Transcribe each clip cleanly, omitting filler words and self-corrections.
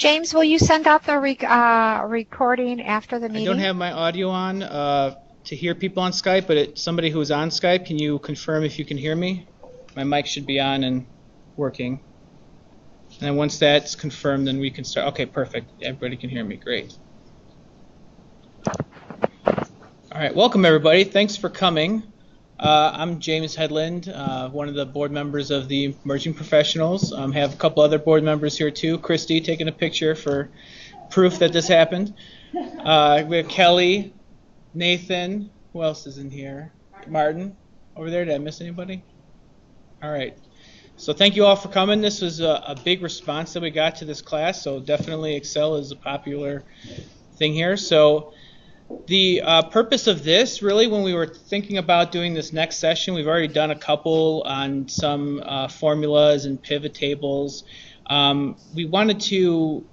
James, will you send out the recording after the meeting? I don't have my audio on to hear people on Skype, but somebody who's on Skype, can you confirm if you can hear me? My mic should be on and working. And then once that's confirmed, then we can start. Okay, perfect. Everybody can hear me. Great. All right, welcome everybody. Thanks for coming. I'm James Headland, one of the board members of the Emerging Professionals. Have a couple other board members here too. Christy taking a picture for proof that this happened. We have Kelly, Nathan. Who else is in here? Martin over there. Did I miss anybody? All right. So thank you all for coming. This was a big response that we got to this class. So definitely Excel is a popular thing here. So the purpose of this, really, when we were thinking about doing this next session, we've already done a couple on some formulas and pivot tables. We wanted to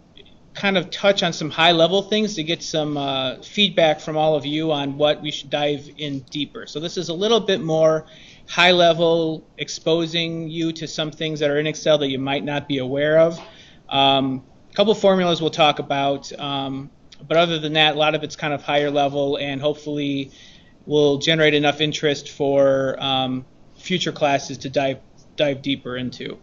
kind of touch on some high-level things to get some feedback from all of you on what we should dive in deeper. So this is a little bit more high-level, exposing you to some things that are in Excel that you might not be aware of. A couple formulas we'll talk about. But other than that, a lot of it's kind of higher level and hopefully will generate enough interest for future classes to dive deeper into.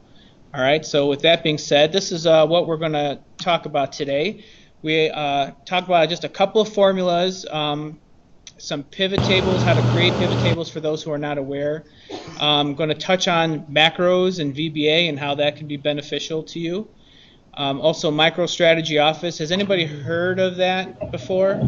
All right, so with that being said, this is what we're going to talk about today. We talk about just a couple of formulas, some pivot tables, how to create pivot tables for those who are not aware. I'm going to touch on macros and VBA and how that can be beneficial to you. Also, MicroStrategy Office. Has anybody heard of that before?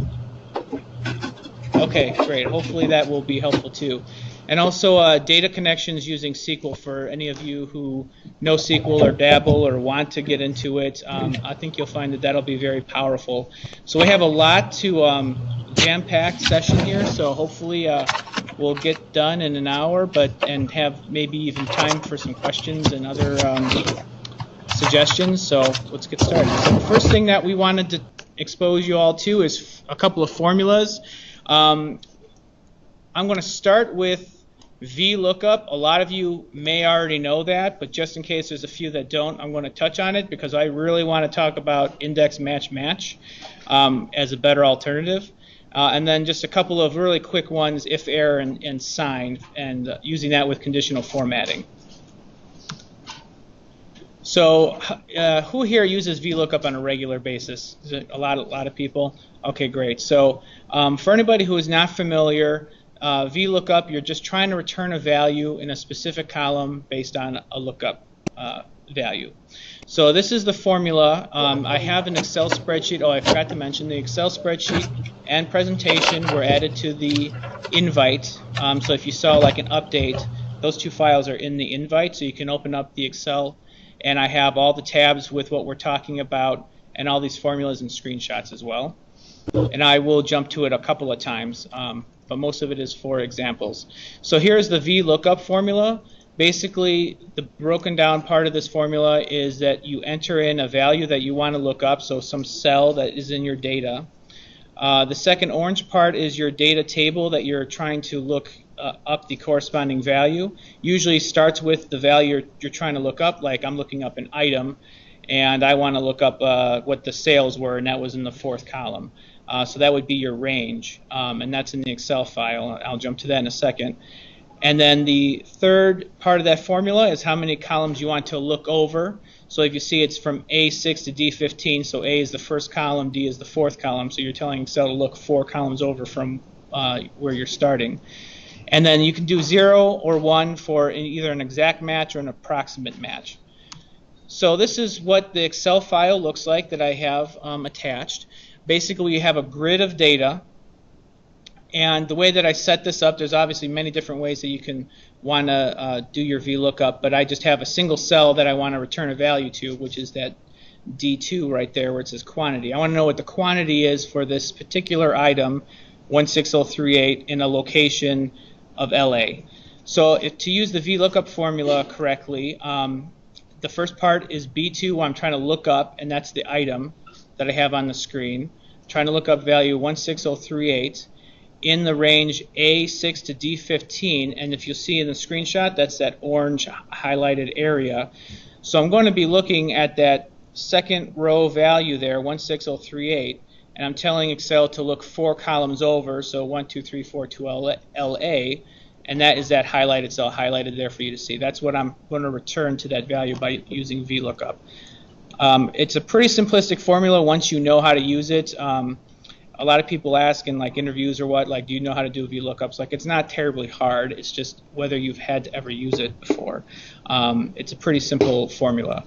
Okay, great. Hopefully that will be helpful too. And also data connections using SQL for any of you who know SQL or dabble or want to get into it. I think you'll find that that'll be very powerful. So we have a lot to jam-packed session here, so hopefully we'll get done in an hour, and have maybe even time for some questions and other suggestions. So let's get started. So the first thing that we wanted to expose you all to is a couple of formulas. I'm going to start with VLOOKUP. A lot of you may already know that, but just in case there's a few that don't, I'm going to touch on it because I really want to talk about index match as a better alternative. And then just a couple of really quick ones, if, error, and sign, and using that with conditional formatting. So who here uses VLOOKUP on a regular basis? Is it a lot of people? Okay, great. So for anybody who is not familiar, VLOOKUP, you're just trying to return a value in a specific column based on a lookup value. So this is the formula. I have an Excel spreadsheet. Oh, I forgot to mention the Excel spreadsheet and presentation were added to the invite. So if you saw like an update, those two files are in the invite, so you can open up the Excel. And I have all the tabs with what we're talking about and all these formulas and screenshots as well. And I will jump to it a couple of times, but most of it is for examples. So here's the VLOOKUP formula. Basically, the broken down part of this formula is that you enter in a value that you want to look up, so some cell that is in your data. The second orange part is your data table that you're trying to look up the corresponding value. Usually starts with the value you're trying to look up, like I'm looking up an item and I want to look up what the sales were, and that was in the fourth column. So that would be your range, and that's in the Excel file. I'll jump to that in a second. And then the third part of that formula is how many columns you want to look over. So if you see, it's from A6 to D15, so A is the first column, D is the fourth column, so you're telling Excel to look 4 columns over from where you're starting. And then you can do 0 or 1 for either an exact match or an approximate match. So this is what the Excel file looks like that I have attached. Basically, you have a grid of data. And the way that I set this up, there's obviously many different ways that you can want to do your VLOOKUP, but I just have a single cell that I want to return a value to, which is that D2 right there where it says quantity. I want to know what the quantity is for this particular item, 16038, in a location of LA. So to use the VLOOKUP formula correctly, the first part is B2, what I'm trying to look up, and that's the item that I have on the screen. I'm trying to look up value 16038 in the range A6 to D15, and if you see in the screenshot, that's that orange highlighted area. So I'm going to be looking at that second row value there, 16038, and I'm telling Excel to look 4 columns over, so 1, 2, 3, 4 to LA, and that is that highlighted cell highlighted there for you to see. That's what I'm going to return to that value by using VLOOKUP. It's a pretty simplistic formula once you know how to use it. A lot of people ask in like interviews or what, like, do you know how to do VLOOKUPs? Like, it's not terribly hard. It's just whether you've had to ever use it before. It's a pretty simple formula.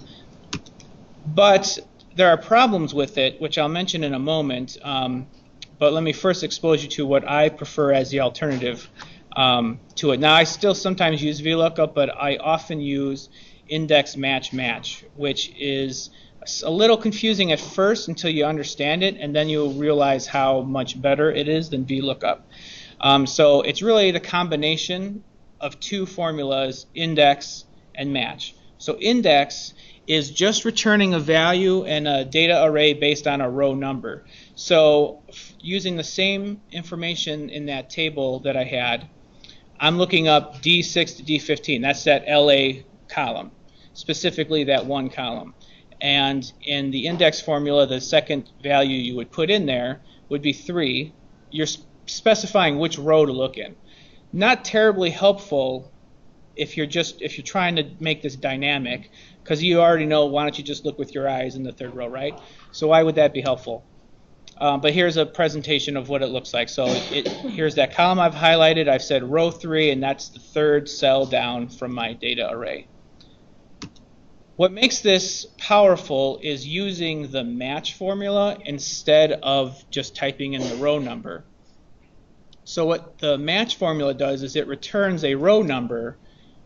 But there are problems with it, which I'll mention in a moment. But let me first expose you to what I prefer as the alternative to it. Now, I still sometimes use VLOOKUP, but I often use index match match, which is a little confusing at first until you understand it, and then you'll realize how much better it is than VLOOKUP. So it's really the combination of two formulas, index and match. So index is just returning a value and a data array based on a row number. So using the same information in that table that I had, I'm looking up D6 to D15. That's that LA column, specifically that one column. And in the index formula, the second value you would put in there would be 3. You're specifying which row to look in. Not terribly helpful if you're trying to make this dynamic, because you already know, why don't you just look with your eyes in the third row, right? So why would that be helpful? But here's a presentation of what it looks like. So here's that column I've highlighted. I've said row 3, and that's the third cell down from my data array. What makes this powerful is using the match formula instead of just typing in the row number. So what the match formula does is it returns a row number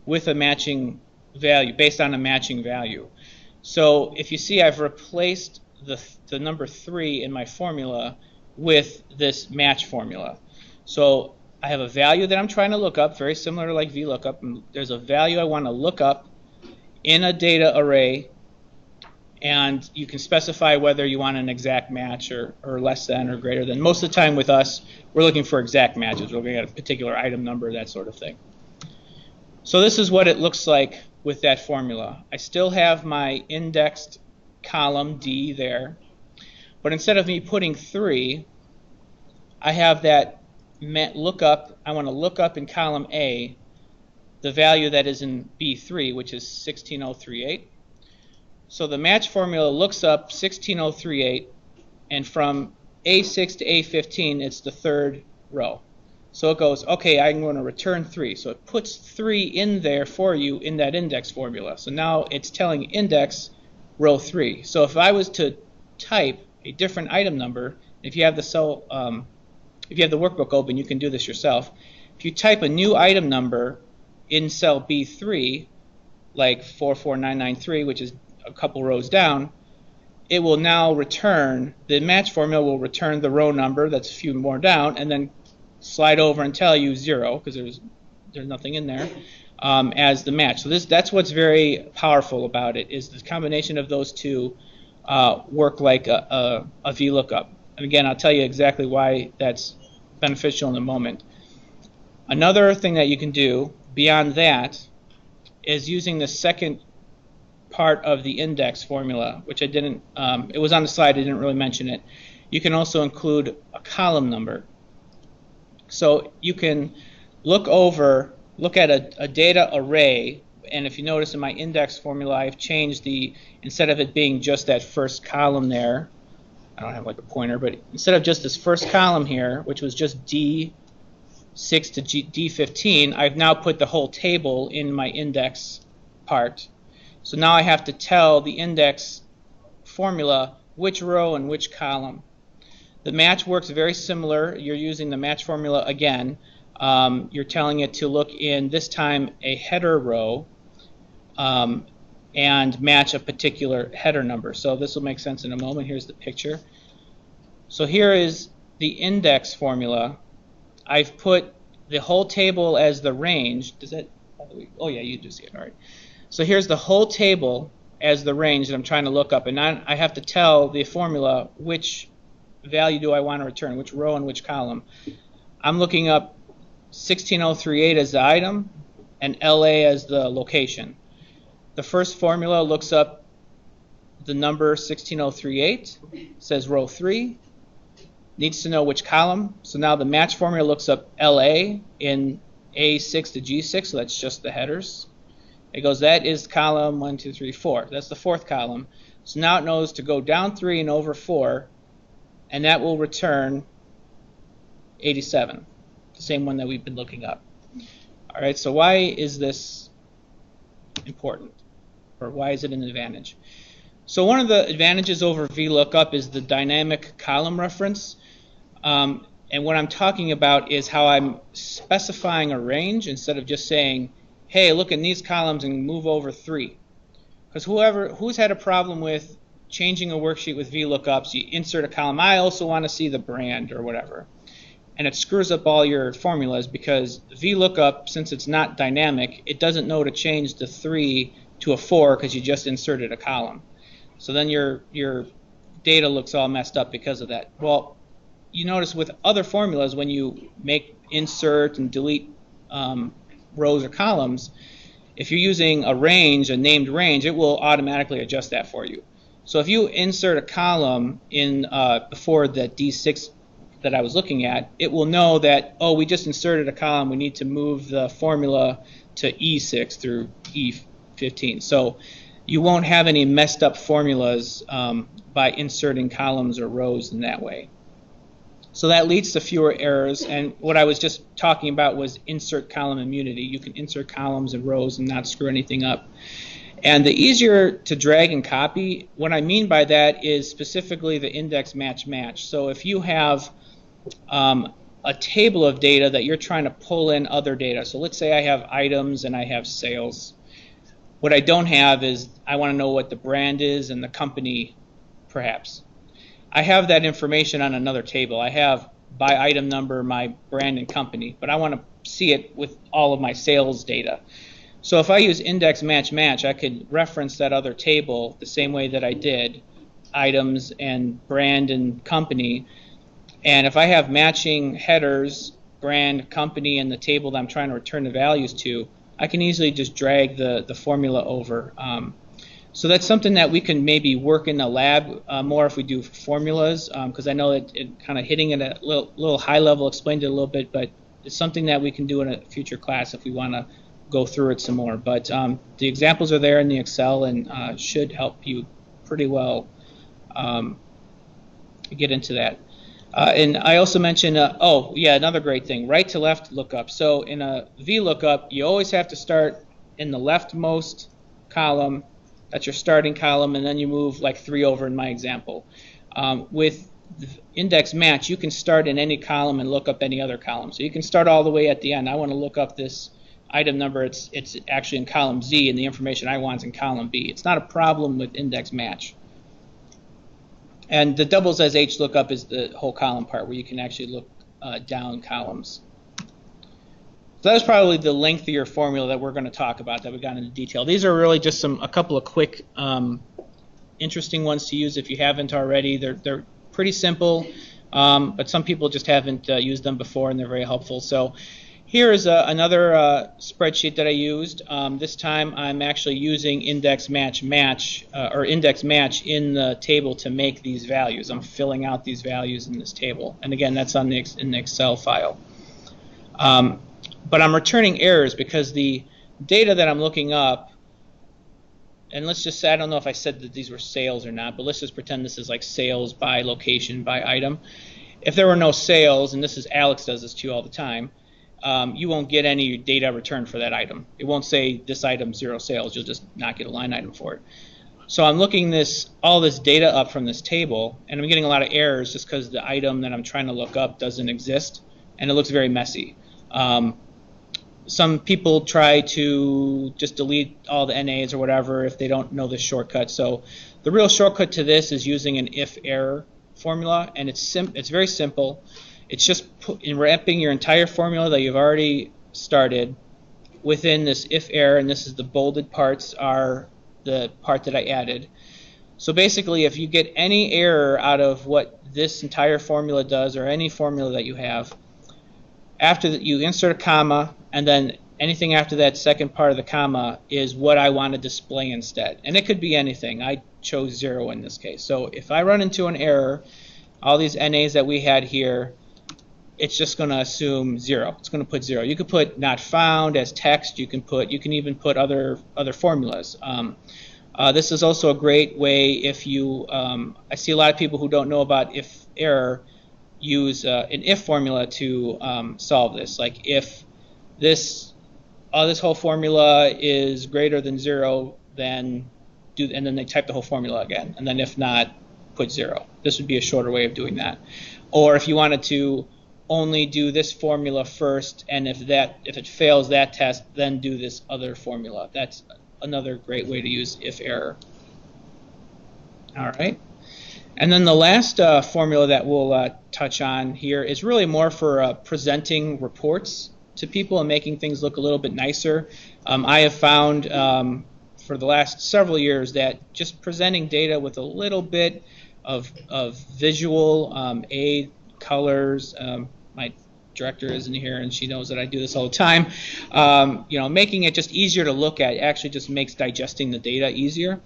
with a matching value, based on a matching value. So if you see, I've replaced the number 3 in my formula with this match formula. So I have a value that I'm trying to look up, very similar to like VLOOKUP. And there's a value I want to look up in a data array, and you can specify whether you want an exact match or less than or greater than. Most of the time with us, we're looking for exact matches. We're looking at a particular item number, that sort of thing. So this is what it looks like with that formula. I still have my indexed column D there, but instead of me putting 3, I have that lookup. I want to look up in column A the value that is in B3, which is 16038. So the match formula looks up 16038, and from A6 to A15, it's the third row. So it goes, okay, I'm going to return 3. So it puts 3 in there for you in that index formula. So now it's telling index row 3. So if I was to type a different item number, if you have the cell, if you have the workbook open, you can do this yourself. If you type a new item number in cell B3, like 44993, which is a couple rows down, it will now return, the match formula will return the row number that's a few more down, and then slide over and tell you 0, because there's nothing in there, as the match. So that's what's very powerful about it, is the combination of those two work like a VLOOKUP. And again, I'll tell you exactly why that's beneficial in a moment. Another thing that you can do beyond that is using the second part of the index formula, which I didn't, it was on the slide, I didn't really mention it. You can also include a column number. So you can look at a data array, and if you notice in my index formula, I've changed instead of it being just that first column there, I don't have like a pointer, but instead of just this first column here, which was just D6 to D15, I've now put the whole table in my index part. So now I have to tell the index formula which row and which column. The match works very similar. You're using the match formula again. You're telling it to look in, this time, a header row and match a particular header number. So this will make sense in a moment. Here's the picture. So here is the index formula. I've put the whole table as the range. Does that? Oh yeah, you do see it. All right. So here's the whole table as the range that I'm trying to look up, and I have to tell the formula which value do I want to return, which row and which column. I'm looking up 16038 as the item and LA as the location. The first formula looks up the number 16038, says row 3, needs to know which column. So now the match formula looks up LA in A6 to G6, so that's just the headers. It goes, that is column 1, 2, 3, 4. That's the fourth column. So now it knows to go down 3 and over 4, and that will return 87, the same one that we've been looking up. All right, so why is this important, or why is it an advantage? So one of the advantages over VLOOKUP is the dynamic column reference. And what I'm talking about is how I'm specifying a range instead of just saying, hey, look in these columns and move over 3. Because who's had a problem with changing a worksheet with VLOOKUPs, you insert a column, I also want to see the brand or whatever. And it screws up all your formulas because VLOOKUP, since it's not dynamic, it doesn't know to change the 3 to a 4 because you just inserted a column. So then your data looks all messed up because of that. Well, you notice with other formulas, when you make insert and delete rows or columns, if you're using a range, a named range, it will automatically adjust that for you. So if you insert a column in before the D6 that I was looking at, it will know that, oh, we just inserted a column, we need to move the formula to E6 through E15. So you won't have any messed up formulas by inserting columns or rows in that way. So that leads to fewer errors, and what I was just talking about was insert column immunity. You can insert columns and rows and not screw anything up. And the easier to drag and copy, what I mean by that is specifically the index match. So if you have a table of data that you're trying to pull in other data, so let's say I have items and I have sales. What I don't have is I want to know what the brand is and the company, perhaps. I have that information on another table. I have by item number my brand and company, but I want to see it with all of my sales data. So if I use index match, I could reference that other table the same way that I did items and brand and company. And if I have matching headers, brand, company, and the table that I'm trying to return the values to, I can easily just drag the formula over. So that's something that we can maybe work in the lab more if we do formulas, because I know it kind of hitting it at a little high level, explained it a little bit, but it's something that we can do in a future class if we want to go through it some more. But the examples are there in the Excel and should help you pretty well get into that. And I also mentioned, oh yeah, another great thing, right to left lookup. So in a VLOOKUP, you always have to start in the leftmost column. That's your starting column, and then you move like 3 over in my example. With index match, you can start in any column and look up any other column. So you can start all the way at the end. I want to look up this item number. It's actually in column Z, and the information I want is in column B. It's not a problem with index match. And the doubles as H lookup is the whole column part where you can actually look down columns. So that's probably the lengthier formula that we're going to talk about that we got into detail. These are really just a couple of quick, interesting ones to use if you haven't already. They're pretty simple, but some people just haven't used them before, and they're very helpful. So here is another spreadsheet that I used. This time I'm actually using index match or index match in the table to make these values. I'm filling out these values in this table, and again, that's in the Excel file. But I'm returning errors because the data that I'm looking up, and let's just say, I don't know if I said that these were sales or not, but let's just pretend this is like sales by location, by item. If there were no sales, and Alex does this to you all the time, you won't get any data returned for that item. It won't say this item 0 sales. You'll just not get a line item for it. So I'm looking all this data up from this table, and I'm getting a lot of errors just because the item that I'm trying to look up doesn't exist, and it looks very messy. Some people try to just delete all the NAs or whatever if they don't know the shortcut. So the real shortcut to this is using an if-error formula, and it's very simple. It's just wrapping your entire formula that you've already started within this if-error, and this is the bolded parts are the part that I added. So basically, if you get any error out of what this entire formula does or any formula that you have, after that you insert a comma, and then anything after that second part of the comma is what I want to display instead. And it could be anything. I chose 0 in this case. So if I run into an error, all these NAs that we had here, it's just going to assume 0. It's going to put 0. You could put not found as text. You can even put other formulas. This is also a great way if you. I see a lot of people who don't know about if error use an if formula to solve this. Like if this whole formula is greater than 0, then and then they type the whole formula again, and then if not, put 0. This would be a shorter way of doing that. Or if you wanted to only do this formula first, and if it fails that test, then do this other formula. That's another great way to use if error. All right. And then the last formula that we'll touch on here is really more for presenting reports to people and making things look a little bit nicer. I have found for the last several years that just presenting data with a little bit of visual aid, colors. My director isn't here, and she knows that I do this all the time. Making it just easier to look at actually just makes digesting the data easier.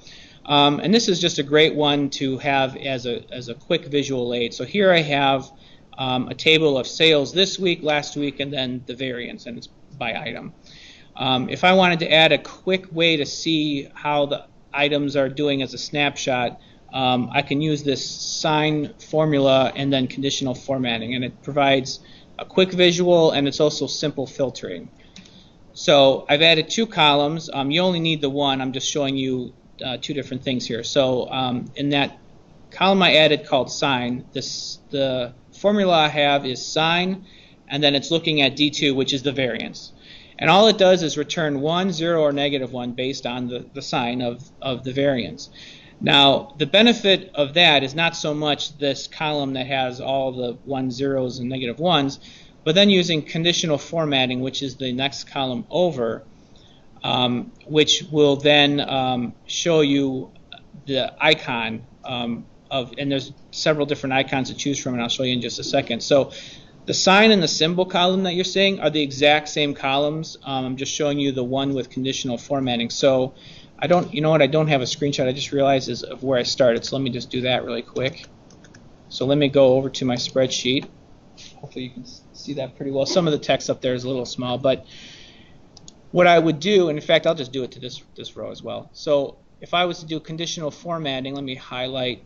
And this is just a great one to have as a quick visual aid. So here I have a table of sales this week, last week, and then the variance, and it's by item. If I wanted to add a quick way to see how the items are doing as a snapshot, I can use this sign formula and then conditional formatting, and it provides a quick visual, and it's also simple filtering. So I've added 2 columns. You only need the one. I'm just showing you 2 different things here. So in that column I added called sign, the formula I have is sign, and then it's looking at D2, which is the variance. And all it does is return 1, 0, or -1 based on the sign of the variance. Now, the benefit of that is not so much this column that has all the 1s, 0s, and -1s, but then using conditional formatting, which is the next column over, which will then show you the icon and there's several different icons to choose from, and I'll show you in just a second. So the sign and the symbol column that you're seeing are the exact same columns. I'm just showing you the one with conditional formatting. So I don't have a screenshot. I just realized is of where I started. So let me just do that really quick. So let me go over to my spreadsheet. Hopefully you can see that pretty well. Some of the text up there is a little small, but what I would do, and in fact I'll just do it to this row as well. So if I was to do conditional formatting, let me highlight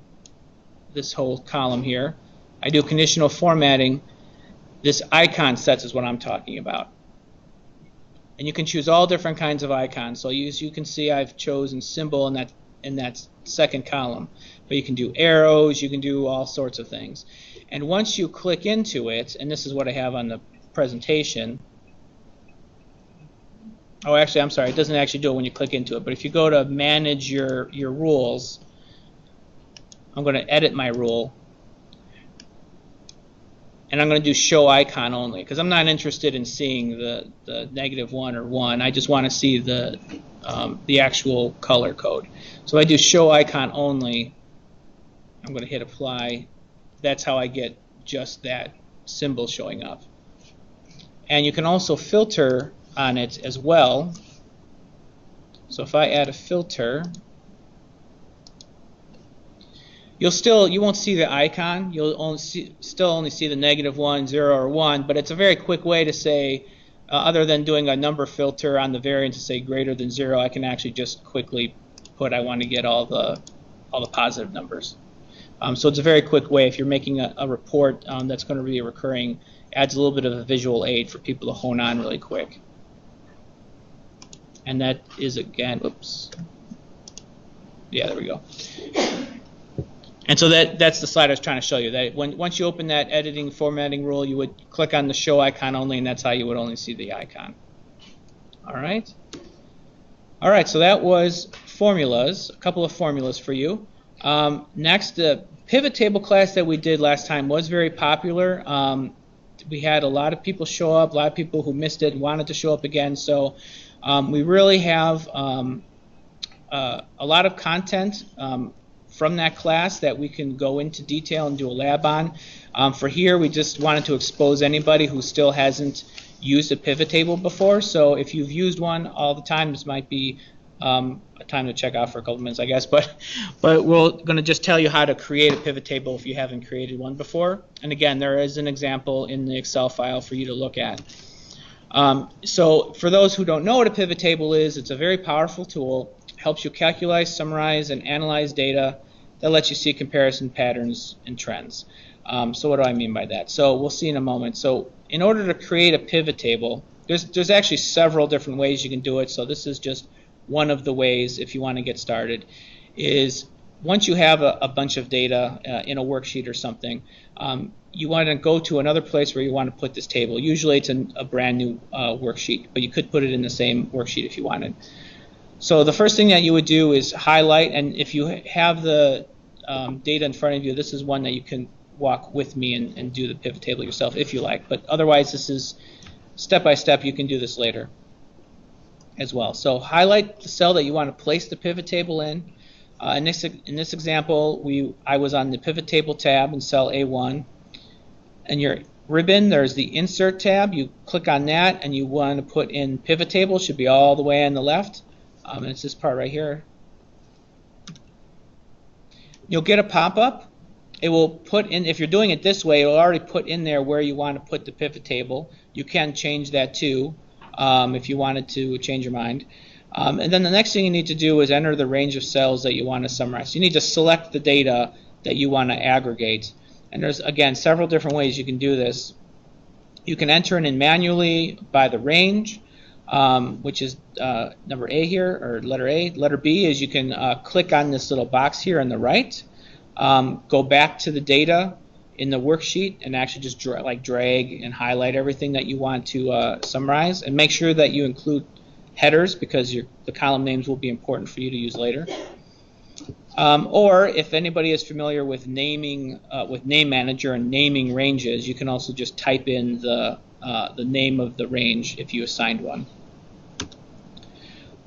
this whole column here. I do conditional formatting. This icon sets is what I'm talking about. And you can choose all different kinds of icons. So as you can see, I've chosen symbol in that second column. But you can do arrows, you can do all sorts of things. And once you click into it, and this is what I have on the presentation. Oh, actually, I'm sorry. It doesn't actually do it when you click into it. But if you go to manage your rules, I'm going to edit my rule. And I'm going to do show icon only because I'm not interested in seeing the -1 or 1. I just want to see the actual color code. So I do show icon only. I'm going to hit apply. That's how I get just that symbol showing up. And you can also filter on it as well. So if I add a filter, you won't see the icon. You'll still only see the -1, 0, or 1. But it's a very quick way to say, other than doing a number filter on the variance to say greater than 0, I can actually just quickly put I want to get all the positive numbers. So it's a very quick way if you're making a report that's going to be recurring. Adds a little bit of a visual aid for people to hone on really quick. And that is again, oops. Yeah, there we go. And so that's the slide I was trying to show you. That once you open that editing formatting rule, you would click on the show icon only, and that's how you would only see the icon. All right. All right. So that was formulas. A couple of formulas for you. Next, the pivot table class that we did last time was very popular. We had a lot of people show up. A lot of people who missed it wanted to show up again. So we really have a lot of content from that class that we can go into detail and do a lab on. For here, we just wanted to expose anybody who still hasn't used a pivot table before. So if you've used one all the time, this might be time to check out for a couple minutes, I guess. But we're going to just tell you how to create a pivot table if you haven't created one before. And again, there is an example in the Excel file for you to look at. So for those who don't know what a pivot table is, it's a very powerful tool. It helps you calculate, summarize, and analyze data that lets you see comparison patterns and trends. So what do I mean by that? So we'll see in a moment. So in order to create a pivot table, there's actually several different ways you can do it. So this is just one of the ways, if you want to get started, is once you have a bunch of data in a worksheet or something, you want to go to another place where you want to put this table. Usually it's a brand new worksheet, but you could put it in the same worksheet if you wanted. So the first thing that you would do is highlight, and if you have the data in front of you, this is one that you can walk with me and do the pivot table yourself if you like. But otherwise, this is step by step. You can do this later as well. So highlight the cell that you want to place the pivot table in. In this example, I was on the pivot table tab in cell A1. And your ribbon, there's the insert tab. You click on that, and you want to put in pivot table. It should be all the way on the left. And it's this part right here. You'll get a pop-up. It will put in, if you're doing it this way, it will already put in there where you want to put the pivot table. You can change that too if you wanted to change your mind. And then the next thing you need to do is enter the range of cells that you want to summarize. You need to select the data that you want to aggregate. And there's, again, several different ways you can do this. You can enter it in manually by the range, which is number A here, or letter A. Letter B is you can click on this little box here on the right, go back to the data in the worksheet, and actually just drag and highlight everything that you want to summarize, and make sure that you include headers because the column names will be important for you to use later. Or if anybody is familiar with naming, with Name Manager and naming ranges, you can also just type in the name of the range if you assigned one.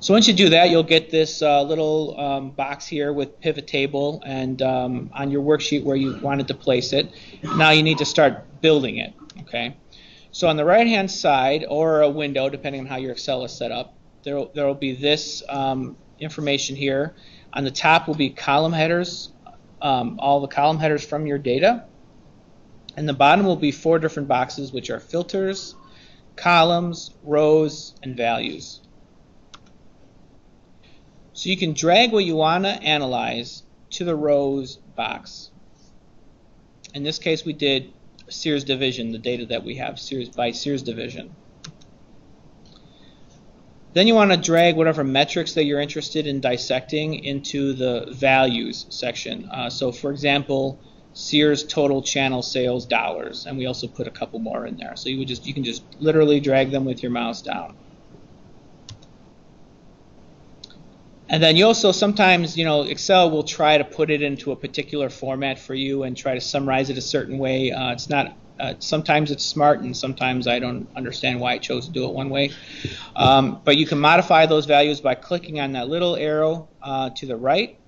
So once you do that, you'll get this little box here with pivot table and on your worksheet where you wanted to place it. Now you need to start building it. Okay. So on the right-hand side, or a window, depending on how your Excel is set up, there will be this information here. On the top will be column headers, all the column headers from your data. And the bottom will be 4 different boxes, which are filters, columns, rows, and values. So you can drag what you want to analyze to the rows box. In this case, we did Sears division, the data that we have by Sears division. Then you want to drag whatever metrics that you're interested in dissecting into the values section. So for example, Sears total channel sales dollars, and we also put a couple more in there. So you can just literally drag them with your mouse down. And then you also sometimes, Excel will try to put it into a particular format for you and try to summarize it a certain way. It's not. Sometimes it's smart, and sometimes I don't understand why it chose to do it one way. But you can modify those values by clicking on that little arrow to the right,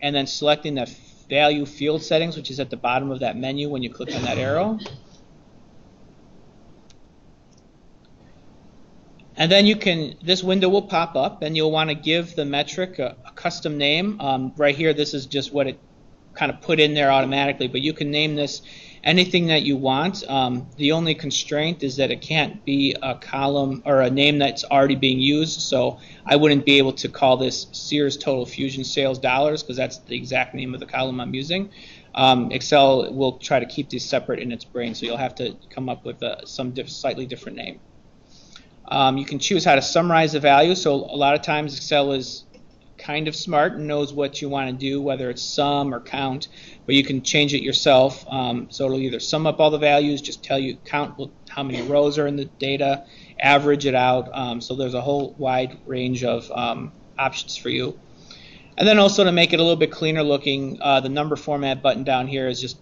and then selecting the value field settings, which is at the bottom of that menu when you click on that arrow. And then this window will pop up, and you'll want to give the metric a custom name. Right here, this is just what it kind of put in there automatically, but you can name this anything that you want. The only constraint is that it can't be a column or a name that's already being used, so I wouldn't be able to call this Sears Total Fusion Sales Dollars because that's the exact name of the column I'm using. Excel will try to keep these separate in its brain, so you'll have to come up with some slightly different name. You can choose how to summarize the value, so a lot of times Excel is kind of smart and knows what you want to do, whether it's sum or count, but you can change it yourself. So it'll either sum up all the values, just tell you count how many rows are in the data, average it out. So there's a whole wide range of options for you. And then also to make it a little bit cleaner looking, the number format button down here is just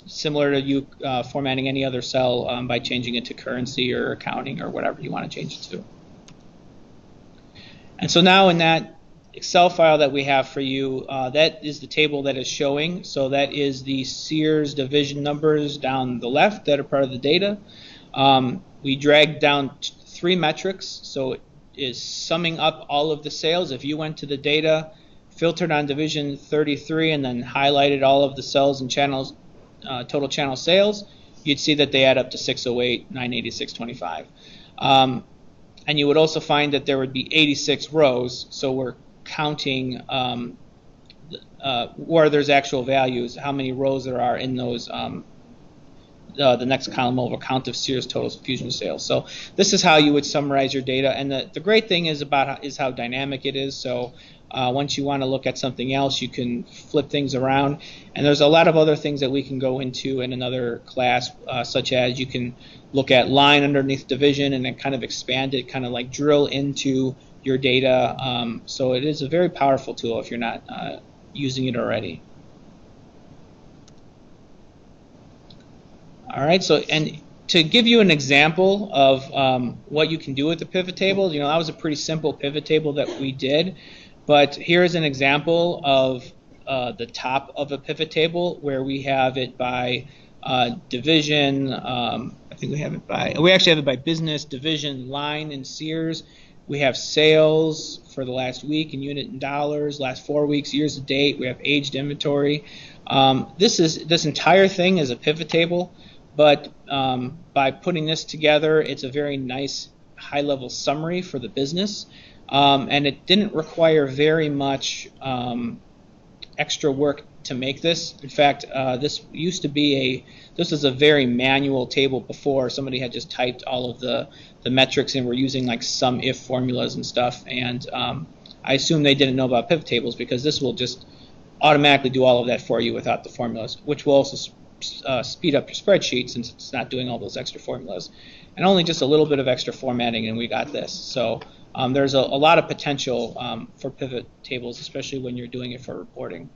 similar to you formatting any other cell by changing it to currency or accounting or whatever you want to change it to. And so now in that Excel file that we have for you, that is the table that is showing. So that is the Sears division numbers down the left that are part of the data. We dragged down 3 metrics. So is summing up all of the sales. If you went to the data, filtered on division 33, and then highlighted all of the cells and channels, total channel sales, you'd see that they add up to 608, 986, 25. And you would also find that there would be 86 rows, so we're counting where there's actual values, how many rows there are in those. The next column over, count of Sears total fusion sales. So this is how you would summarize your data, and the great thing is how dynamic it is. So once you want to look at something else, you can flip things around, and there's a lot of other things that we can go into in another class, such as you can look at line underneath division and then kind of expand it, kind of like drill into your data. So it is a very powerful tool if you're not using it already. All right, so and to give you an example of what you can do with the pivot table, that was a pretty simple pivot table that we did, but here's an example of the top of a pivot table where we have it by division. I think we actually have it by business, division, line, and Sears. We have sales for the last week in unit and dollars, last 4 weeks, years to date. We have aged inventory. This entire thing is a pivot table. But by putting this together, it's a very nice high-level summary for the business, and it didn't require very much extra work to make this. In fact, this was a very manual table before. Somebody had just typed all of the metrics and were using like sum if formulas and stuff, and I assume they didn't know about pivot tables because this will just automatically do all of that for you without the formulas, which will also speed up your spreadsheet since it's not doing all those extra formulas, and only just a little bit of extra formatting and we got this. So there's a lot of potential for pivot tables, especially when you're doing it for reporting.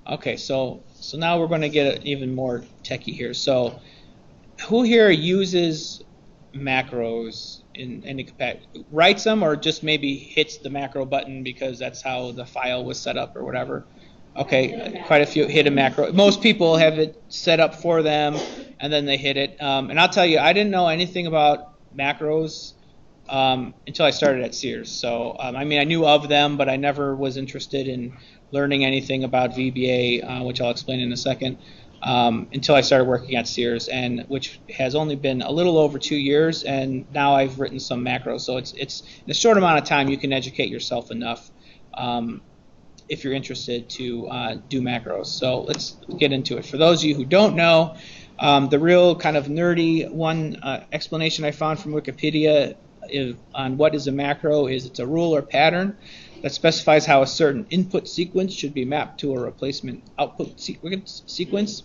Okay, so now we're going to get even more techie here. So who here uses macros in any capacity? Writes them or just maybe hits the macro button because that's how the file was set up or whatever? Okay, quite a few hit a macro. Most people have it set up for them, and then they hit it. And I'll tell you, I didn't know anything about macros until I started at Sears. So, I mean, I knew of them, but I never was interested in learning anything about VBA, which I'll explain in a second, until I started working at Sears, and which has only been a little over 2 years, and now I've written some macros. So it's in a short amount of time you can educate yourself enough if you're interested to do macros. So let's get into it. For those of you who don't know, the real kind of nerdy explanation I found from Wikipedia on what is a macro is it's a rule or pattern that specifies how a certain input sequence should be mapped to a replacement output sequence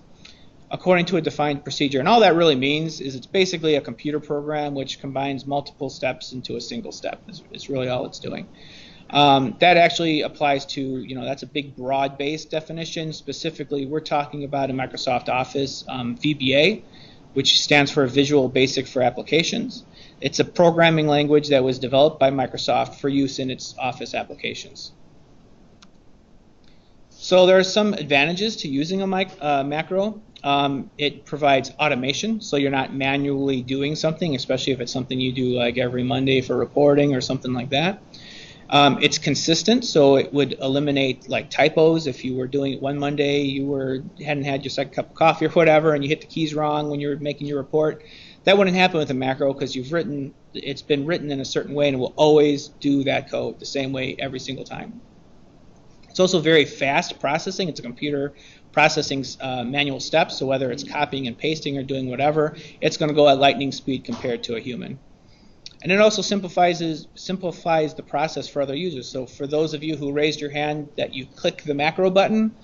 according to a defined procedure. And all that really means is it's basically a computer program which combines multiple steps into a single step. It's really all it's doing. That actually applies to, that's a big broad-based definition. Specifically, we're talking about in Microsoft Office VBA, which stands for Visual Basic for Applications. It's a programming language that was developed by Microsoft for use in its Office applications. So there are some advantages to using a macro. It provides automation, so you're not manually doing something, especially if it's something you do like every Monday for reporting or something like that. It's consistent, so it would eliminate like typos. If you were doing it one Monday, you hadn't had your second cup of coffee or whatever, and you hit the keys wrong when you were making your report. That wouldn't happen with a macro because it's been written in a certain way, and it will always do that code the same way every single time. It's also very fast processing. It's a computer processing manual step, so whether it's copying and pasting or doing whatever, it's going to go at lightning speed compared to a human. And it also simplifies the process for other users. So for those of you who raised your hand that you click the macro button,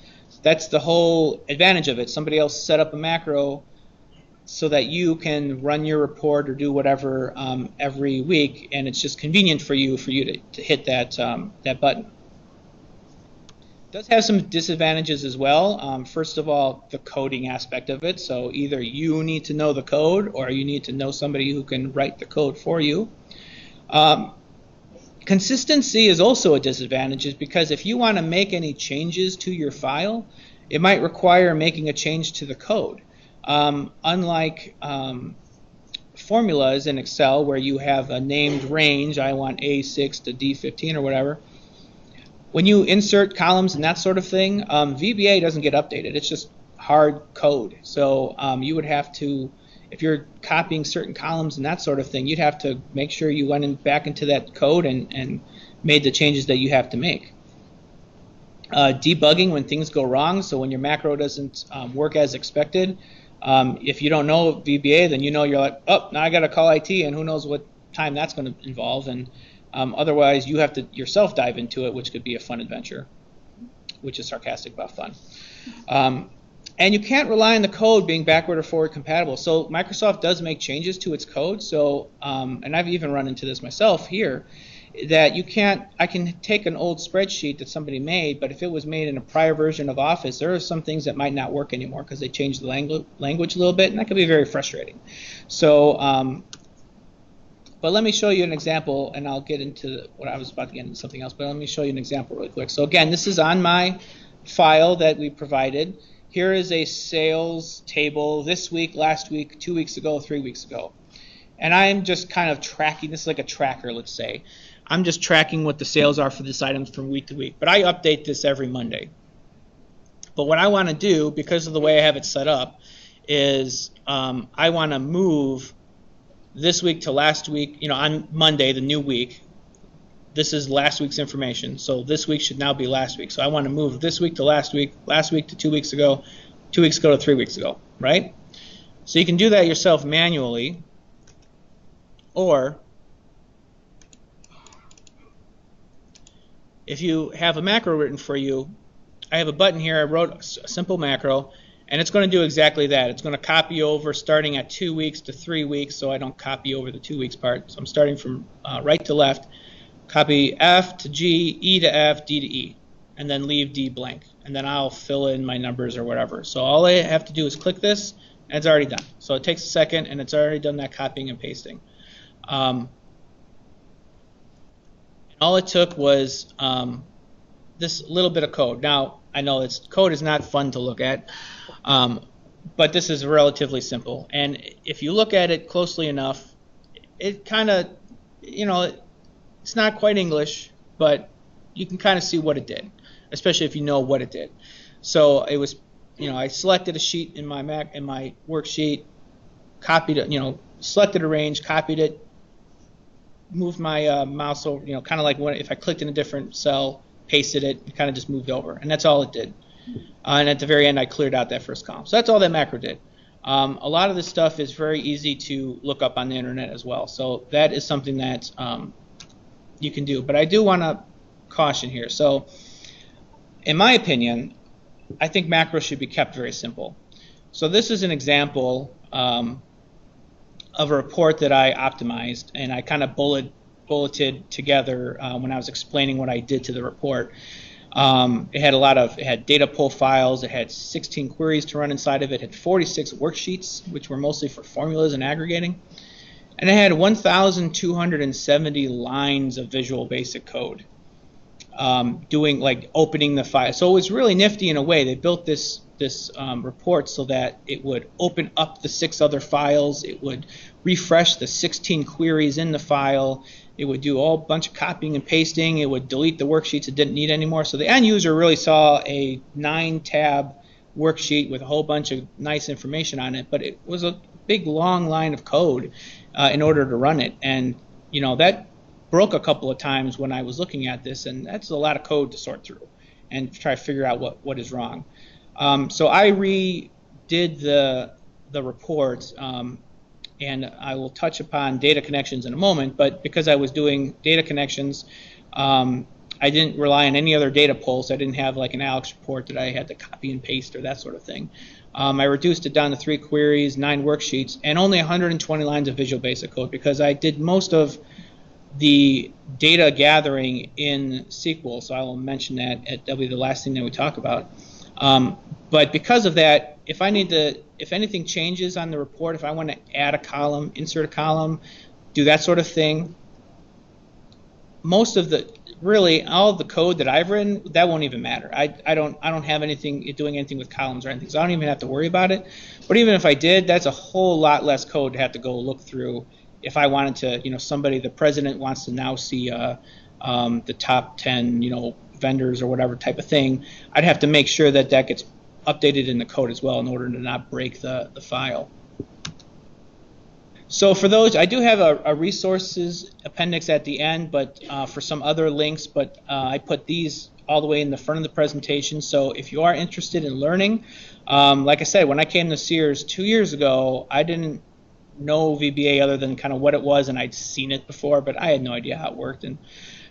that's the whole advantage of it. Somebody else set up a macro so that you can run your report or do whatever every week, and it's just convenient for you to hit that button. It does have some disadvantages as well. First of all, the coding aspect of it. So either you need to know the code or you need to know somebody who can write the code for you. Consistency is also a disadvantage because if you want to make any changes to your file, it might require making a change to the code. Unlike formulas in Excel where you have a named range, I want A6 to D15 or whatever, when you insert columns and that sort of thing, VBA doesn't get updated. It's just hard code. So you would have to, if you're copying certain columns and that sort of thing, you'd have to make sure you went back into that code and made the changes that you have to make. Debugging when things go wrong, so when your macro doesn't work as expected. If you don't know VBA, then you know you're like, oh, now I got to call IT, and who knows what time that's going to involve. And otherwise, you have to yourself dive into it, which could be a fun adventure, which is sarcastic about fun. And you can't rely on the code being backward or forward compatible. So Microsoft does make changes to its code. So, and I've even run into this myself here, that you can't, I can take an old spreadsheet that somebody made, but if it was made in a prior version of Office, there are some things that might not work anymore because they changed the language a little bit, and that can be very frustrating. So, but let me show you an example, and I'll get into what I was about to get into something else, but let me show you an example really quick. So again, this is on my file that we provided. Here is a sales table this week, last week, 2 weeks ago, 3 weeks ago. And I'm just kind of tracking, this is like a tracker, let's say. I'm just tracking what the sales are for this item from week to week. But I update this every Monday. But what I want to do, because of the way I have it set up, is I want to move this week to last week, you know, on Monday, the new week. This is last week's information. So this week should now be last week. So I want to move this week to last week to 2 weeks ago, 2 weeks ago to 3 weeks ago, right? So you can do that yourself manually, or if you have a macro written for you, I have a button here. I wrote a simple macro, and it's going to do exactly that. It's going to copy over starting at 2 weeks to 3 weeks, so I don't copy over the 2 weeks part. So I'm starting from right to left, copy F to G, E to F, D to E, and then leave D blank. And then I'll fill in my numbers or whatever. So all I have to do is click this, and it's already done. So it takes a second, and it's already done that copying and pasting. All it took was this little bit of code. Now, I know code is not fun to look at, but this is relatively simple. And if you look at it closely enough, it kind of, you know, it's not quite English, but you can kind of see what it did, especially if you know what it did. So it was, you know, I selected a sheet in my worksheet, copied it, you know, selected a range, copied it, moved my mouse over, you know, kind of like if I clicked in a different cell, pasted it, and kind of just moved over. And that's all it did. And at the very end, I cleared out that first column. So that's all that macro did. A lot of this stuff is very easy to look up on the internet as well. So that is something that you can do. But I do want to caution here. So in my opinion, I think macros should be kept very simple. So this is an example of a report that I optimized, and I kind of bulleted together when I was explaining what I did to the report. It had data pull files, it had 16 queries to run inside of it, it had 46 worksheets, which were mostly for formulas and aggregating, and it had 1,270 lines of Visual Basic code, doing like opening the file. So it was really nifty in a way. They built this report so that it would open up the 6 other files, it would refresh the 16 queries in the file, it would do a whole bunch of copying and pasting, it would delete the worksheets it didn't need anymore. So the end user really saw a 9-tab worksheet with a whole bunch of nice information on it, but it was a big long line of code in order to run it. And you know, that broke a couple of times when I was looking at this, and that's a lot of code to sort through and try to figure out what is wrong. So I redid the report, and I will touch upon data connections in a moment, but because I was doing data connections, I didn't rely on any other data pulls. I didn't have like an Alex report that I had to copy and paste or that sort of thing. I reduced it down to 3 queries, 9 worksheets, and only 120 lines of Visual Basic code because I did most of the data gathering in SQL, so I will mention that. That'll be the last thing that we talk about. But because of that, if anything changes on the report, if I want to add a column, insert a column, do that sort of thing, most of the really all the code that I've written, that won't even matter. I don't have anything doing anything with columns or anything, so I don't even have to worry about it. But even if I did, that's a whole lot less code to have to go look through. If I wanted to, the president wants to now see the top 10, vendors or whatever type of thing, I'd have to make sure that that gets updated in the code as well in order to not break the file. So for those, I do have a resources appendix at the end, but for some other links, but I put these all the way in the front of the presentation. So if you are interested in learning, like I said, when I came to Sears 2 years ago, I didn't know VBA other than kind of what it was, and I'd seen it before, but I had no idea how it worked. And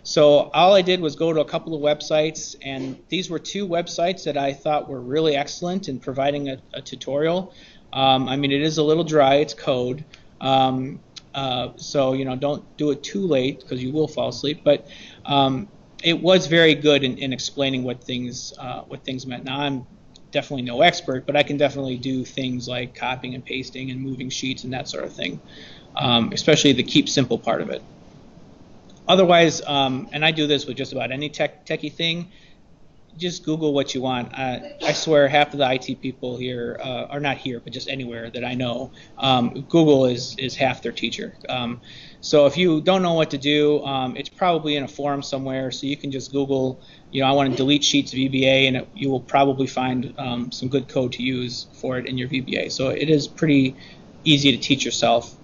so all I did was go to a couple of websites, and these were 2 websites that I thought were really excellent in providing a tutorial. I mean, it is a little dry, it's code. So don't do it too late because you will fall asleep. But it was very good in explaining what things meant. Now I'm definitely no expert, but I can definitely do things like copying and pasting and moving sheets and that sort of thing, especially the keep simple part of it. Otherwise, and I do this with just about any techie thing, just Google what you want. I swear half of the IT people here, are not here, but just anywhere that I know, Google is half their teacher. So if you don't know what to do, it's probably in a forum somewhere, so you can just Google, I want to delete sheets VBA, and you will probably find some good code to use for it in your VBA. So it is pretty easy to teach yourself.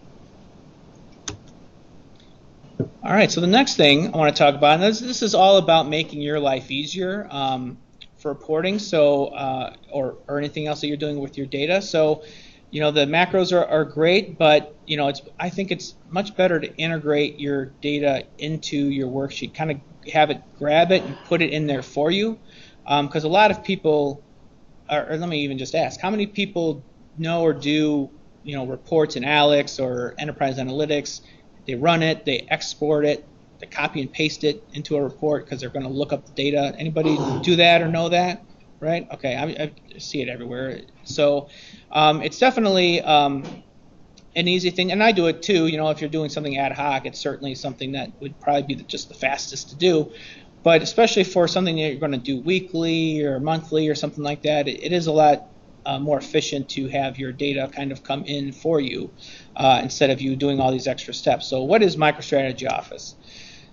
All right, so the next thing I want to talk about, and this is all about making your life easier for reporting, so or anything else that you're doing with your data. So, the macros are great, but I think it's much better to integrate your data into your worksheet, kind of have it grab it and put it in there for you, because a lot of people, or let me even just ask, how many people know or do reports in Alex or Enterprise Analytics? They run it, they export it, they copy and paste it into a report because they're going to look up the data. Anybody do that or know that? Right? Okay, I see it everywhere. So it's definitely an easy thing, and I do it too. If you're doing something ad hoc, it's certainly something that would probably be just the fastest to do. But especially for something that you're going to do weekly or monthly or something like that, it is a lot more efficient to have your data kind of come in for you instead of you doing all these extra steps. So what is MicroStrategy Office?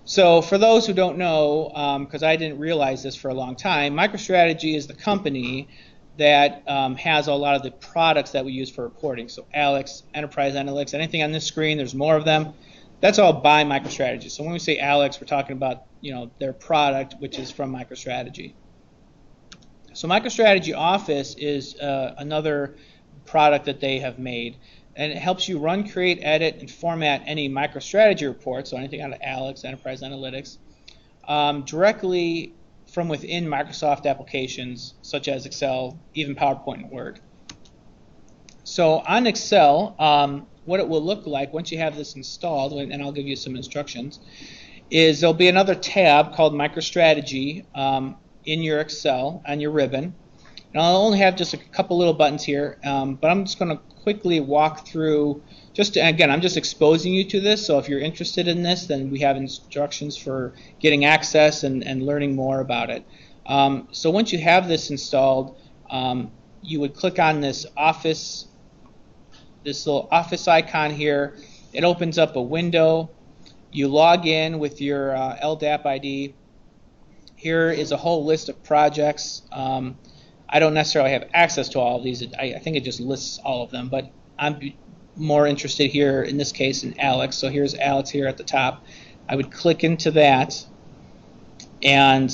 So for those who don't know, because I didn't realize this for a long time, MicroStrategy is the company that has a lot of the products that we use for reporting. So Alex, Enterprise Analytics, anything on this screen, there's more of them. That's all by MicroStrategy. So when we say Alex, we're talking about their product, which is from MicroStrategy. So MicroStrategy Office is another product that they have made, and it helps you run, create, edit, and format any MicroStrategy report, so anything out of Alex, Enterprise Analytics, directly from within Microsoft applications such as Excel, even PowerPoint and Word. So on Excel, what it will look like once you have this installed, and I'll give you some instructions, is there'll be another tab called MicroStrategy in your Excel on your ribbon. And I'll only have just a couple little buttons here, but I'm just going to quickly walk through, again, I'm just exposing you to this, so if you're interested in this, then we have instructions for getting access and learning more about it. So once you have this installed, you would click on this little office icon here. It opens up a window. You log in with your LDAP ID. Here is a whole list of projects. I don't necessarily have access to all of these. I think it just lists all of them, but I'm more interested here in this case in Alex. So here's Alex here at the top. I would click into that, and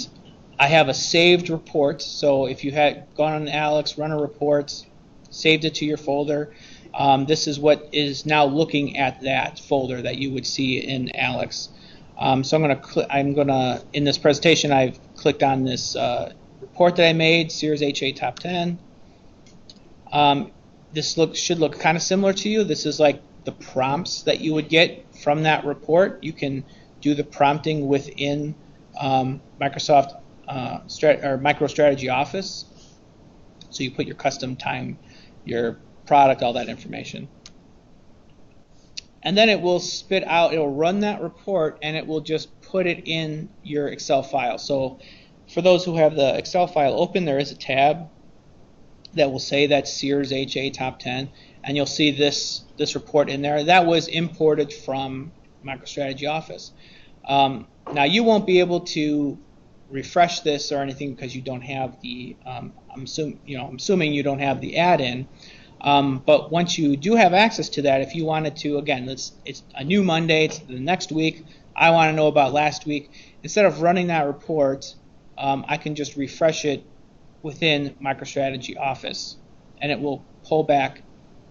I have a saved report. So if you had gone on Alex, run a report, saved it to your folder, this is what is now looking at that folder that you would see in Alex. So I'm gonna in this presentation I've clicked on this report that I made, Sears HA Top 10. This should look kind of similar to you. This is like the prompts that you would get from that report. You can do the prompting within Microsoft MicroStrategy Office. So you put your custom time, your product, all that information. and then it will spit out, it will run that report, and it will just put it in your Excel file. So for those who have the Excel file open, there is a tab that will say that Sears HA Top 10, and you'll see this report in there. That was imported from MicroStrategy Office. Now you won't be able to refresh this or anything because you don't have the I'm assuming you don't have the add-in. But once you do have access to that, if you wanted to, again, it's a new Monday, it's the next week, I want to know about last week. Instead of running that report, I can just refresh it within MicroStrategy Office, and it will pull back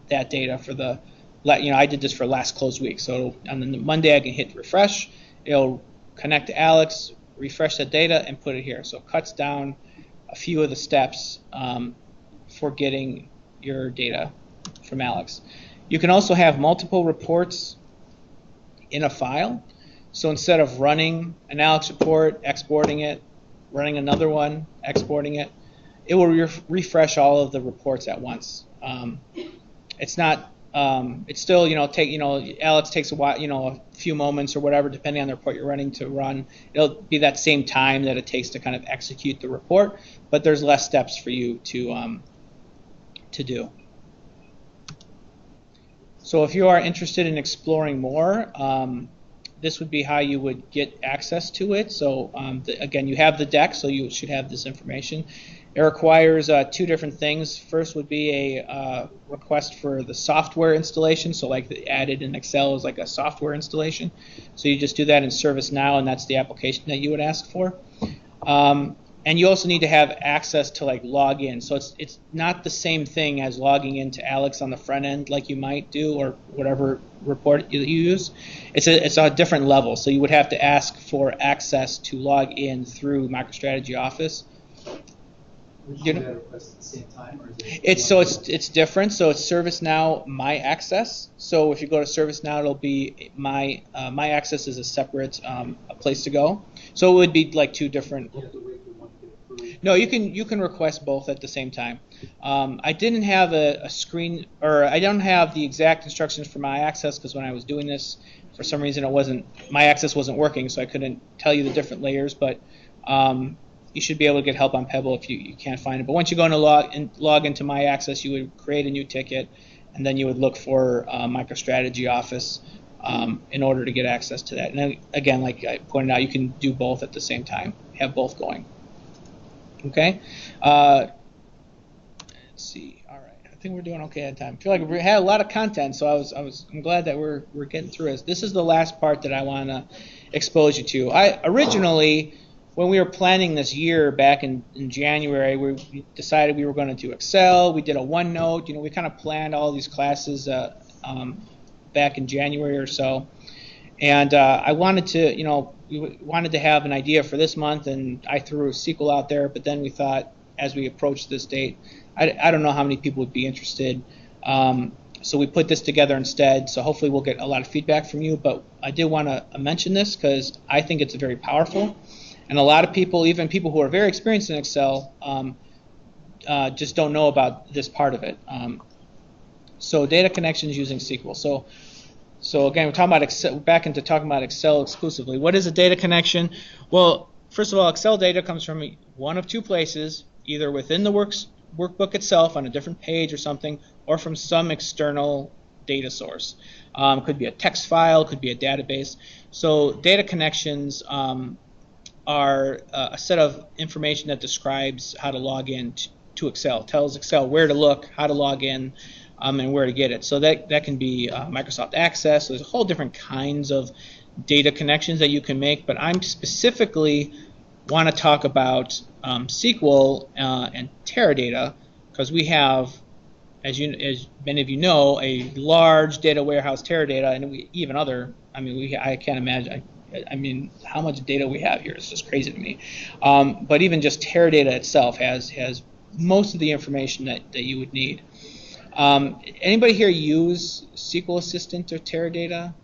that data for the, I did this for last close week. So on the Monday, I can hit refresh. It'll connect to Alex, refresh that data, and put it here. So it cuts down a few of the steps for getting your data from Alex. You can also have multiple reports in a file. So instead of running an Alex report, exporting it, running another one, exporting it, it will refresh all of the reports at once. It's not. It's still, Alex takes a while, a few moments or whatever, depending on the report you're running to run. It'll be that same time that it takes to kind of execute the report, but there's less steps for you to do. So if you are interested in exploring more, this would be how you would get access to it. So again, you have the deck, so you should have this information. It requires two different things. First would be a request for the software installation. So like the added in Excel is like a software installation. So you just do that in ServiceNow, and that's the application that you would ask for. And you also need to have access to like log in. So it's not the same thing as logging into Alex on the front end like you might do, or whatever report you use. It's a different level. So you would have to ask for access to log in through MicroStrategy Office. Would you do that request at the same time, or is it it's different. So it's ServiceNow My Access. So if you go to ServiceNow, it'll be My Access is a separate place to go. So it would be like two different. you have to wait for one to get approved? No, you can request both at the same time. I didn't have a screen, or I don't have the exact instructions for My Access because when I was doing this, for some reason My Access wasn't working, so I couldn't tell you the different layers. But you should be able to get help on Pebble if you can't find it. But once you go and log into My Access, you would create a new ticket, and then you would look for MicroStrategy Office in order to get access to that. And then, again, like I pointed out, you can do both at the same time, have both going. Okay? Let's see. All right. I think we're doing okay at time. I feel like we had a lot of content, so I'm glad that we're getting through it. This is the last part that I want to expose you to. Originally, when we were planning this year back in January, we decided we were going to do Excel. We did a OneNote. We kind of planned all these classes back in January or so. And I wanted to, we wanted to have an idea for this month, and I threw a SQL out there. But then we thought, as we approached this date, I don't know how many people would be interested. So we put this together instead. So hopefully we'll get a lot of feedback from you. But I did want to mention this because I think it's very powerful. And a lot of people, even people who are very experienced in Excel, just don't know about this part of it. So data connections using SQL. So again, we're talking about Excel, back into talking about Excel exclusively. What is a data connection? Well, first of all, Excel data comes from one of two places, either within the workbook itself on a different page or something, or from some external data source. Could be a text file, could be a database. So data connections are a set of information that describes how to log in to Excel. Tells Excel where to look, how to log in, and where to get it. So that can be Microsoft Access. So there's a whole different kinds of data connections that you can make, but I'm specifically want to talk about SQL and Teradata because we have, as many of you know, a large data warehouse, Teradata, and even other. I can't imagine. I mean, how much data we have here is just crazy to me. But even just Teradata itself has most of the information that you would need. Anybody here use SQL Assistant or Teradata?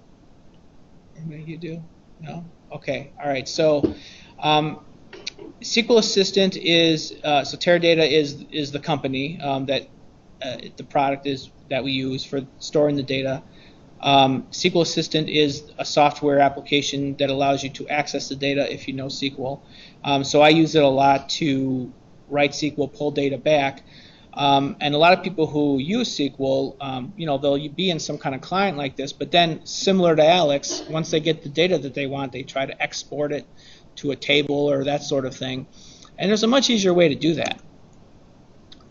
Anybody you do? No? Okay. All right. So SQL Assistant is so Teradata is the company that the product is that we use for storing the data. SQL Assistant is a software application that allows you to access the data if you know SQL. So I use it a lot to write SQL, pull data back. And a lot of people who use SQL, they'll be in some kind of client like this, but then similar to Alex, once they get the data that they want, they try to export it to a table or that sort of thing. And there's a much easier way to do that.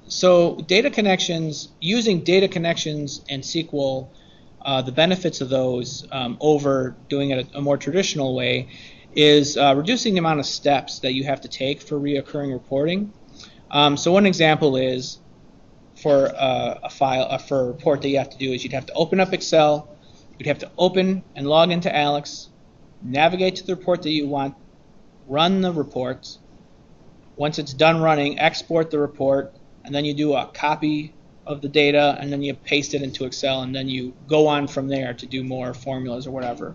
So data connections, using data connections and SQL, the benefits of those over doing it a more traditional way is reducing the amount of steps that you have to take for reoccurring reporting. So one example is for for a report that you have to do is you'd have to open up Excel, you'd have to open and log into Alex, navigate to the report that you want, run the report. Once it's done running, export the report, and then you do a copy of the data, and then you paste it into Excel, and then you go on from there to do more formulas or whatever.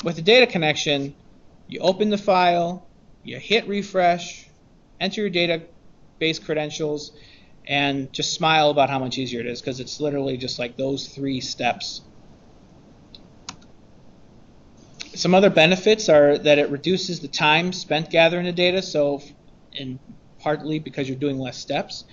With the data connection, you open the file, you hit refresh, enter your database credentials, and just smile about how much easier it is, because it's literally just like those 3 steps. Some other benefits are that it reduces the time spent gathering the data, so and partly because you're doing less steps.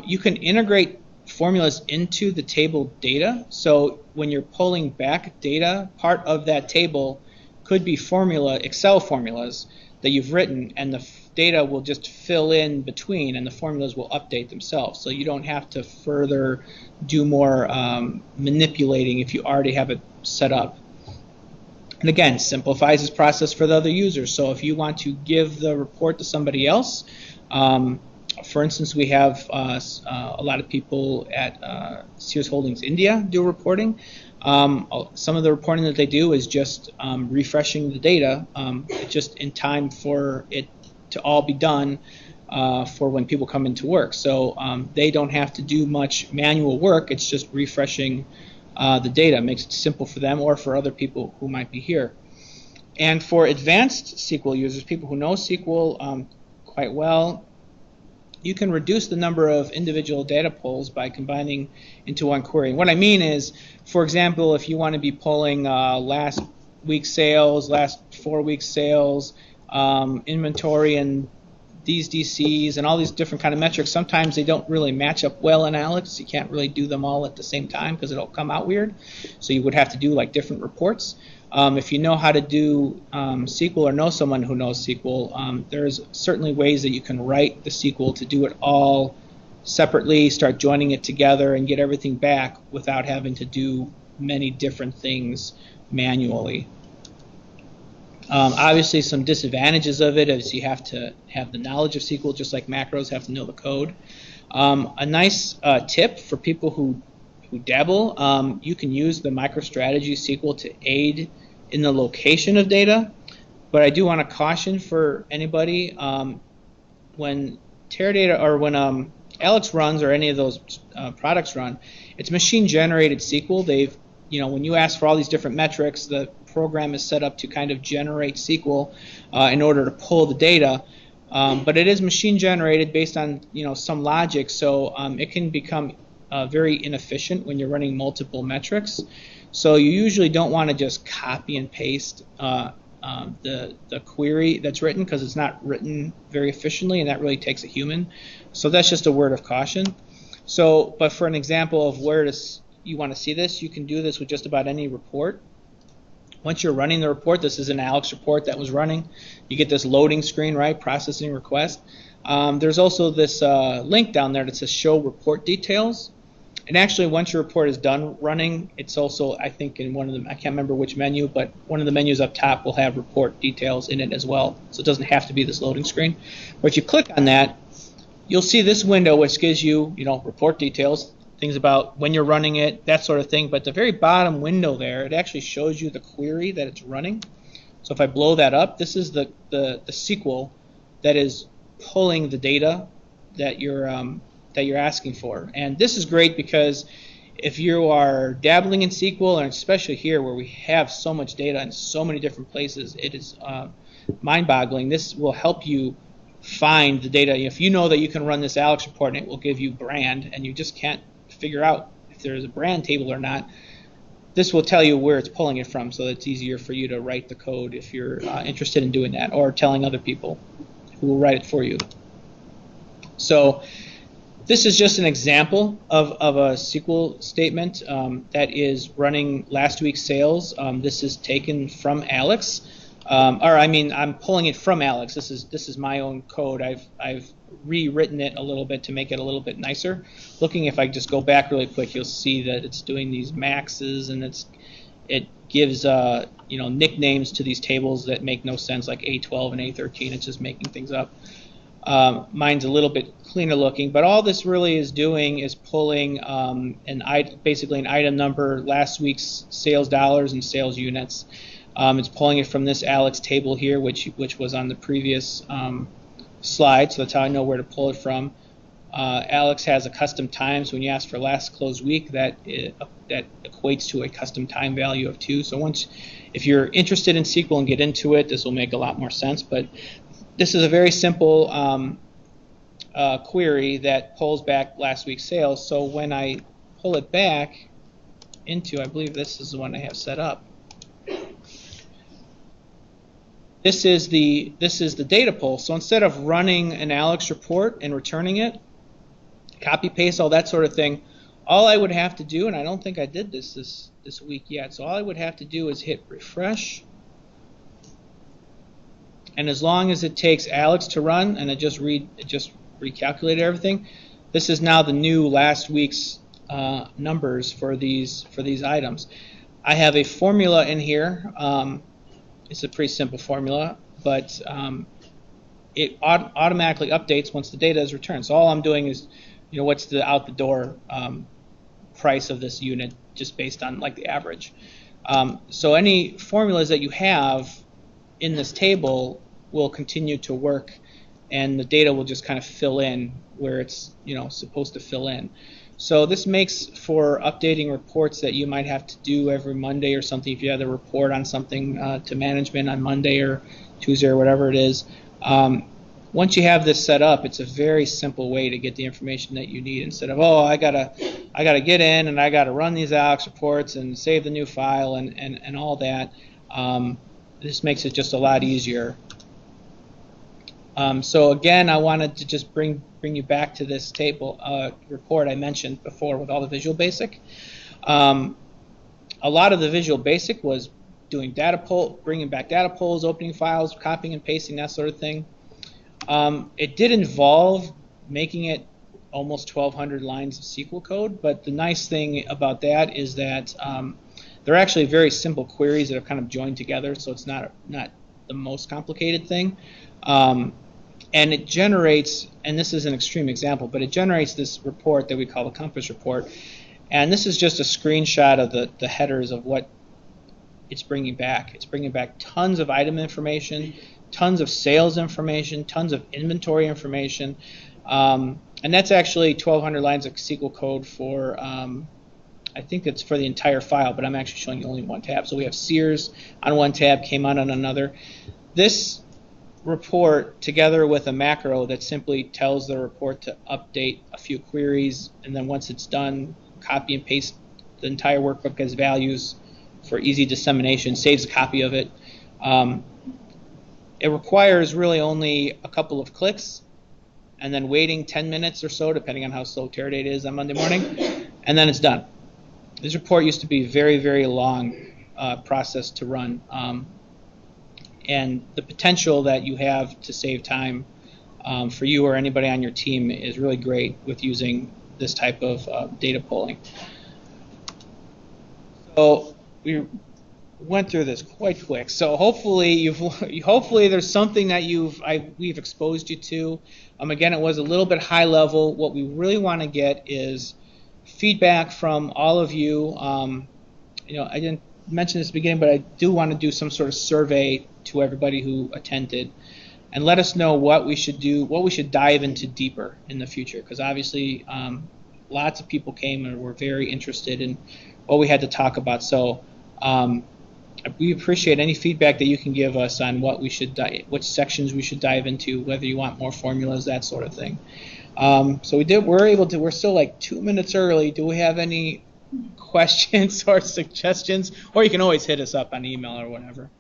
You can integrate formulas into the table data, so when you're pulling back data, part of that table could be Excel formulas that you've written, and the data will just fill in between, and the formulas will update themselves. So you don't have to further do more manipulating if you already have it set up. And again, simplifies this process for the other users. So if you want to give the report to somebody else, for instance, we have a lot of people at Sears Holdings India do reporting. Some of the reporting that they do is just refreshing the data just in time for it to all be done for when people come into work. So they don't have to do much manual work. It's just refreshing the data. Makes it simple for them or for other people who might be here. And for advanced SQL users, people who know SQL quite well, you can reduce the number of individual data pulls by combining into one query. And what I mean is, for example, if you want to be pulling last week's sales, last 4 weeks' sales, inventory, and these DCs, and all these different kind of metrics, sometimes they don't really match up well in Alex. You can't really do them all at the same time because it'll come out weird. So you would have to do like different reports. If you know how to do SQL or know someone who knows SQL, there's certainly ways that you can write the SQL to do it all separately, start joining it together, and get everything back without having to do many different things manually. Obviously, some disadvantages of it is you have to have the knowledge of SQL, just like macros have to know the code. A nice tip for people who dabble, you can use the MicroStrategy SQL to aid in the location of data, but I do want to caution for anybody when Teradata or when Alex runs or any of those products run, it's machine-generated SQL. When you ask for all these different metrics, the program is set up to kind of generate SQL in order to pull the data, but it is machine-generated based on some logic, so it can become very inefficient when you're running multiple metrics. So you usually don't want to just copy and paste the query that's written, because it's not written very efficiently, and that really takes a human. So that's just a word of caution. So, but for an example of where you want to see this, you can do this with just about any report. Once you're running the report, this is an Alex report that was running, you get this loading screen, right, processing request. There's also this link down there that says show report details. And actually, once your report is done running, it's also, I think, in one of them, I can't remember which menu, but one of the menus up top will have report details in it as well. So it doesn't have to be this loading screen. But if you click on that, you'll see this window which gives you, report details, things about when you're running it, that sort of thing. But the very bottom window there, it actually shows you the query that it's running. So if I blow that up, this is the SQL that is pulling the data that you're asking for. And this is great because if you are dabbling in SQL, and especially here where we have so much data in so many different places, it is mind-boggling. This will help you find the data. If you know that you can run this Alex report and it will give you brand, and you just can't figure out if there's a brand table or not, this will tell you where it's pulling it from, so it's easier for you to write the code if you're interested in doing that, or telling other people who will write it for you. So this is just an example of a SQL statement that is running last week's sales. This is taken from Alex, I'm pulling it from Alex. This is my own code. I've rewritten it a little bit to make it a little bit nicer. Looking, if I just go back really quick, you'll see that it's doing these maxes, and it gives nicknames to these tables that make no sense, like A12 and A13. It's just making things up. Mine's a little bit cleaner looking, but all this really is doing is pulling basically an item number, last week's sales dollars and sales units. It's pulling it from this Alex table here, which was on the previous slide, so that's how I know where to pull it from. Alex has a custom time, so when you ask for last close week, that equates to a custom time value of 2. So if you're interested in SQL and get into it, this will make a lot more sense. But this is a very simple query that pulls back last week's sales. So when I pull it back into, I believe this is the one I have set up. This is the data pull. So instead of running an Alex report and returning it, copy paste, all that sort of thing, all I would have to do, and I don't think I did this week yet, so all I would have to do is hit refresh. And as long as it takes Alex to run and it just recalculated everything, this is now the new last week's numbers for these items. I have a formula in here. It's a pretty simple formula, but it automatically updates once the data is returned. So all I'm doing is, what's the out the door price of this unit, just based on like the average. So any formulas that you have in this table will continue to work, and the data will just kind of fill in where it's supposed to fill in. So this makes for updating reports that you might have to do every Monday or something. If you have a report on something to management on Monday or Tuesday or whatever it is, once you have this set up, it's a very simple way to get the information that you need. Instead of, I gotta get in and I gotta run these Alex reports and save the new file and all that. This makes it just a lot easier. So again, I wanted to just bring you back to this table report I mentioned before with all the Visual Basic. A lot of the Visual Basic was doing data pull, bringing back data pulls, opening files, copying and pasting, that sort of thing. It did involve making it almost 1,200 lines of SQL code, but the nice thing about that is that they're actually very simple queries that are kind of joined together, so it's not the most complicated thing. And it generates, and this is an extreme example, but it generates this report that we call the Compass report. And this is just a screenshot of the headers of what it's bringing back. It's bringing back tons of item information, tons of sales information, tons of inventory information. And that's actually 1,200 lines of SQL code for, I think it's for the entire file, but I'm actually showing you only one tab. So we have Sears on one tab, came out on another. This report, together with a macro that simply tells the report to update a few queries, and then once it's done, copy and paste the entire workbook as values for easy dissemination, saves a copy of it. It requires really only a couple of clicks and then waiting 10 minutes or so, depending on how slow Teradata is on Monday morning, and then it's done. This report used to be a very, very long process to run. And the potential that you have to save time for you or anybody on your team is really great with using this type of data pulling. So we went through this quite quick. So hopefully there's something that we've exposed you to. Again, it was a little bit high level. What we really want to get is feedback from all of you. I didn't mention this at the beginning, but I do want to do some sort of survey to everybody who attended, and let us know what we should do, what we should dive into deeper in the future, because obviously lots of people came and were very interested in what we had to talk about. So we appreciate any feedback that you can give us on what which sections we should dive into, whether you want more formulas, that sort of thing. So we're still like 2 minutes early. Do we have any questions or suggestions, or you can always hit us up on email or whatever.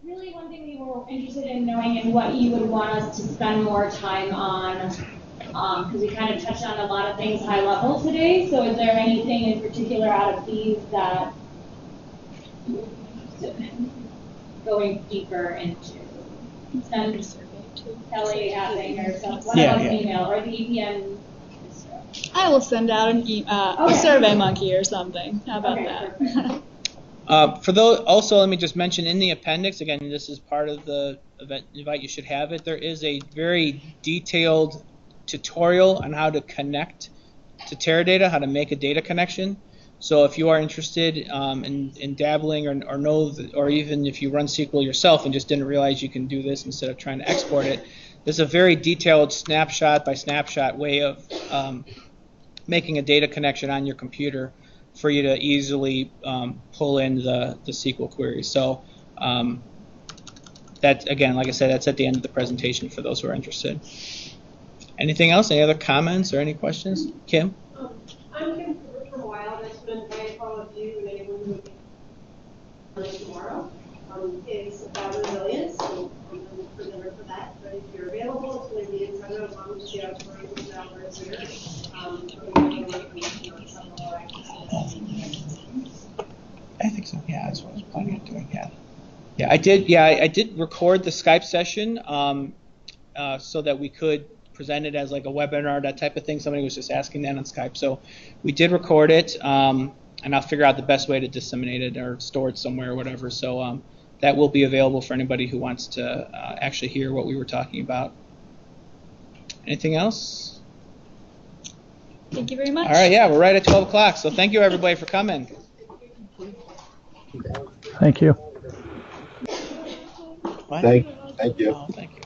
Really, one thing we were interested in knowing is what you would want us to spend more time on, because we kind of touched on a lot of things high level today. So is there anything in particular out of these that going deeper into? Send Kelly having or something, what about an email or the EPN? I will send out a survey monkey or something. How about that? For those, also, let me just mention in the appendix, again, this is part of the event invite, you should have it. There is a very detailed tutorial on how to connect to Teradata, how to make a data connection. So if you are interested in dabbling or know, or even if you run SQL yourself and just didn't realize you can do this instead of trying to export it, there's a very detailed snapshot by snapshot way of making a data connection on your computer for you to easily pull in the SQL query. So that, again, like I said, that's at the end of the presentation for those who are interested. Anything else? Any other comments or any questions? Kim? I'm Kim from a while. That's been invited all of you and anyone who would be tomorrow. It's about resilience, so I'm presented for that. But if you're available, it's going to be in front of the auditorium hours here. I think so. Yeah, that's what I was planning on doing. Yeah, I did. Yeah, I did record the Skype session so that we could present it as like a webinar, that type of thing. Somebody was just asking that on Skype, so we did record it, and I'll figure out the best way to disseminate it or store it somewhere or whatever. So that will be available for anybody who wants to actually hear what we were talking about. Anything else? Thank you very much. All right. Yeah, we're right at 12 o'clock. So thank you everybody for coming. Thank you. What? Thank you. Oh, thank you.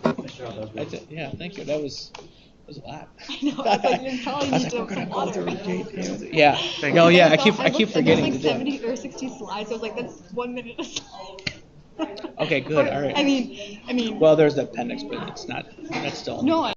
Yeah, thank you. That was a lot. I know. I was like, you probably need we're to gonna water. go through yeah. No, yeah. I keep forgetting like to do it. 70 or 60 slides. I was like, that's 1 minute a slide. Okay, good. All right. I mean. Well, there's the appendix, but it's not. That's still. No.